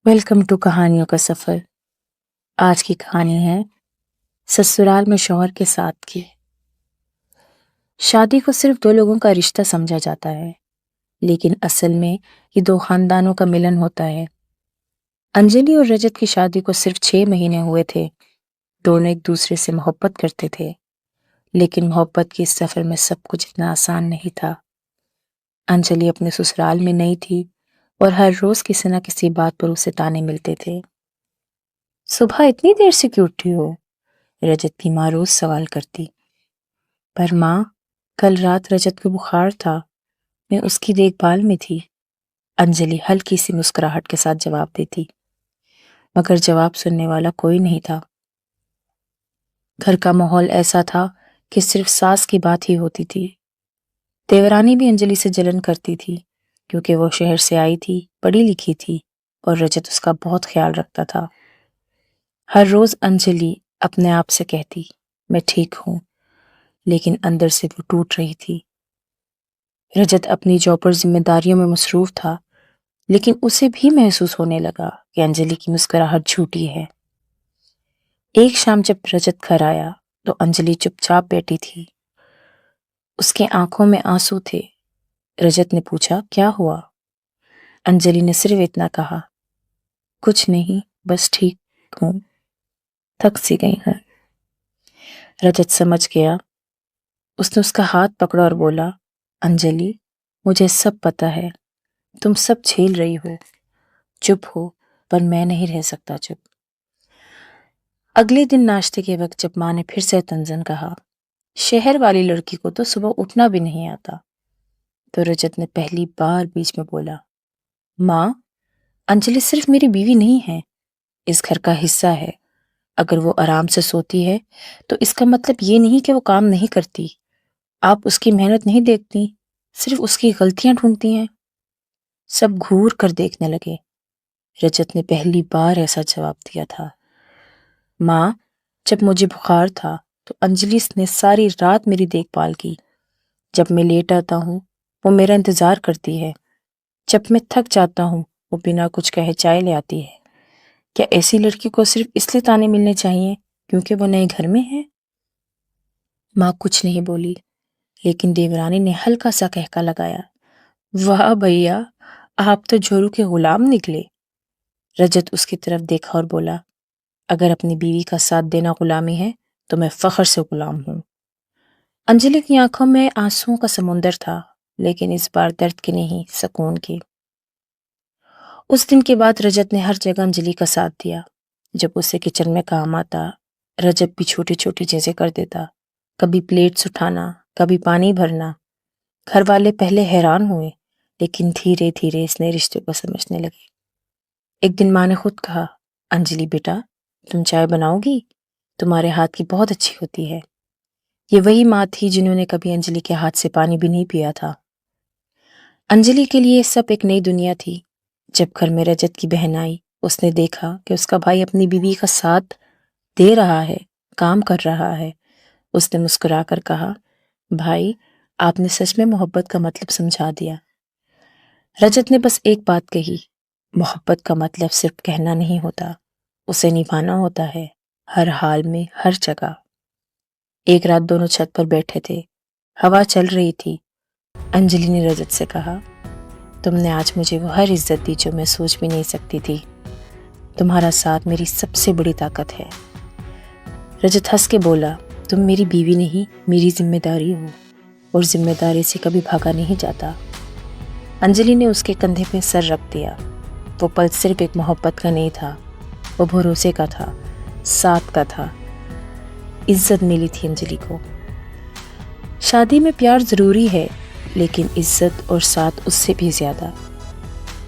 Welcome to कहानियों का सफर। आज की कहानी है ससुराल में शौहर के साथ की। शादी को सिर्फ दो लोगों का रिश्ता समझा जाता है, लेकिन असल में ये दो खानदानों का मिलन होता है। अंजलि और रजत की शादी को सिर्फ 6 महीने हुए थे। दोनों एक दूसरे से मोहब्बत करते थे, लेकिन मोहब्बत के इस सफर में सब कुछ इतना आसान नहीं था। अंजलि अपने ससुराल में नई थी और हर रोज किसी न किसी बात पर उसे ताने मिलते थे। सुबह इतनी देर से क्यों उठी हो? रजत की माँ रोज सवाल करती। पर माँ, कल रात रजत को बुखार था, मैं उसकी देखभाल में थी। अंजलि हल्की सी मुस्कुराहट के साथ जवाब देती, मगर जवाब सुनने वाला कोई नहीं था। घर का माहौल ऐसा था कि सिर्फ सास की बात ही होती थी। देवरानी भी अंजलि से जलन करती थी, क्योंकि वो शहर से आई थी, पढ़ी लिखी थी और रजत उसका बहुत ख्याल रखता था। हर रोज अंजलि अपने आप से कहती, मैं ठीक हूं, लेकिन अंदर से वो टूट रही थी। रजत अपनी जॉब और जिम्मेदारियों में मसरूफ था, लेकिन उसे भी महसूस होने लगा कि अंजलि की मुस्कुराहट झूठी है। एक शाम जब रजत घर आया तो अंजलि चुपचाप बैठी थी। उसके आंखों में आंसू थे। रजत ने पूछा, क्या हुआ? अंजलि ने सिर्फ इतना कहा, कुछ नहीं, बस ठीक हूं, थक सी गई हूं। रजत समझ गया। उसने उसका हाथ पकड़ा और बोला, अंजलि, मुझे सब पता है, तुम सब झेल रही हो। चुप हो, पर मैं नहीं रह सकता चुप। अगले दिन नाश्ते के वक्त जब माँ ने फिर से तंजन कहा, शहर वाली लड़की को तो सुबह उठना भी नहीं आता, तो रजत ने पहली बार बीच में बोला, माँ, अंजलि सिर्फ मेरी बीवी नहीं है, इस घर का हिस्सा है। अगर वो आराम से सोती है तो इसका मतलब ये नहीं कि वो काम नहीं करती। आप उसकी मेहनत नहीं देखती, सिर्फ उसकी गलतियां ढूंढती हैं। सब घूर कर देखने लगे। रजत ने पहली बार ऐसा जवाब दिया था, माँ, जब मुझे बुखार था तो अंजलि ने सारी रात मेरी देखभाल की। जब मैं लेट आता हूँ वो मेरा इंतजार करती है। जब मैं थक जाता हूँ वो बिना कुछ कहे चाय ले आती है। क्या ऐसी लड़की को सिर्फ इसलिए ताने मिलने चाहिए क्योंकि वो नए घर में है? माँ कुछ नहीं बोली, लेकिन देवरानी ने हल्का सा कहका लगाया, वाह भैया, आप तो जोरू के गुलाम निकले। रजत उसकी तरफ देखा और बोला, अगर अपनी बीवी का साथ देना गुलामी है तो मैं फख्र से गुलाम हूं। अंजलि की आंखों में आंसुओं का समुंदर था, लेकिन इस बार दर्द के नहीं, सुकून के। उस दिन के बाद रजत ने हर जगह अंजलि का साथ दिया। जब उसे किचन में काम आता, रजत भी छोटी छोटी चीजें कर देता। कभी प्लेट्स उठाना, कभी पानी भरना। घर वाले पहले हैरान हुए, लेकिन धीरे धीरे इस नए रिश्ते को समझने लगे। एक दिन माँ ने खुद कहा, अंजलि बेटा, तुम चाय बनाओगी? तुम्हारे हाथ की बहुत अच्छी होती है। ये वही माँ थी जिन्होंने कभी अंजलि के हाथ से पानी भी नहीं पिया था। अंजलि के लिए सब एक नई दुनिया थी। जब घर में रजत की बहन आई, उसने देखा कि उसका भाई अपनी बीवी का साथ दे रहा है, काम कर रहा है। उसने मुस्कुराकर कहा, भाई, आपने सच में मोहब्बत का मतलब समझा दिया। रजत ने बस एक बात कही, मोहब्बत का मतलब सिर्फ कहना नहीं होता, उसे निभाना होता है, हर हाल में, हर जगह। एक रात दोनों छत पर बैठे थे, हवा चल रही थी। अंजलि ने रजत से कहा, तुमने आज मुझे वो हर इज्जत दी जो मैं सोच भी नहीं सकती थी। तुम्हारा साथ मेरी सबसे बड़ी ताकत है। रजत हंस के बोला, तुम मेरी बीवी नहीं, मेरी जिम्मेदारी हो, और जिम्मेदारी से कभी भागा नहीं जाता। अंजलि ने उसके कंधे पे सर रख दिया। वो पल सिर्फ एक मोहब्बत का नहीं था, वो भरोसे का था, साथ का था। इज्जत मिली थी अंजलि को। शादी में प्यार जरूरी है, लेकिन इज्जत और साथ उससे भी ज्यादा।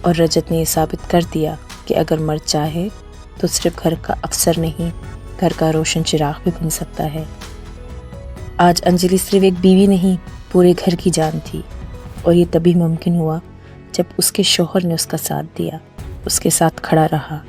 और रजत ने यह साबित कर दिया कि अगर मर्द चाहे तो सिर्फ घर का अफसर नहीं, घर का रोशन चिराग भी बन सकता है। आज अंजलि सिर्फ एक बीवी नहीं, पूरे घर की जान थी। और ये तभी मुमकिन हुआ जब उसके शौहर ने उसका साथ दिया, उसके साथ खड़ा रहा।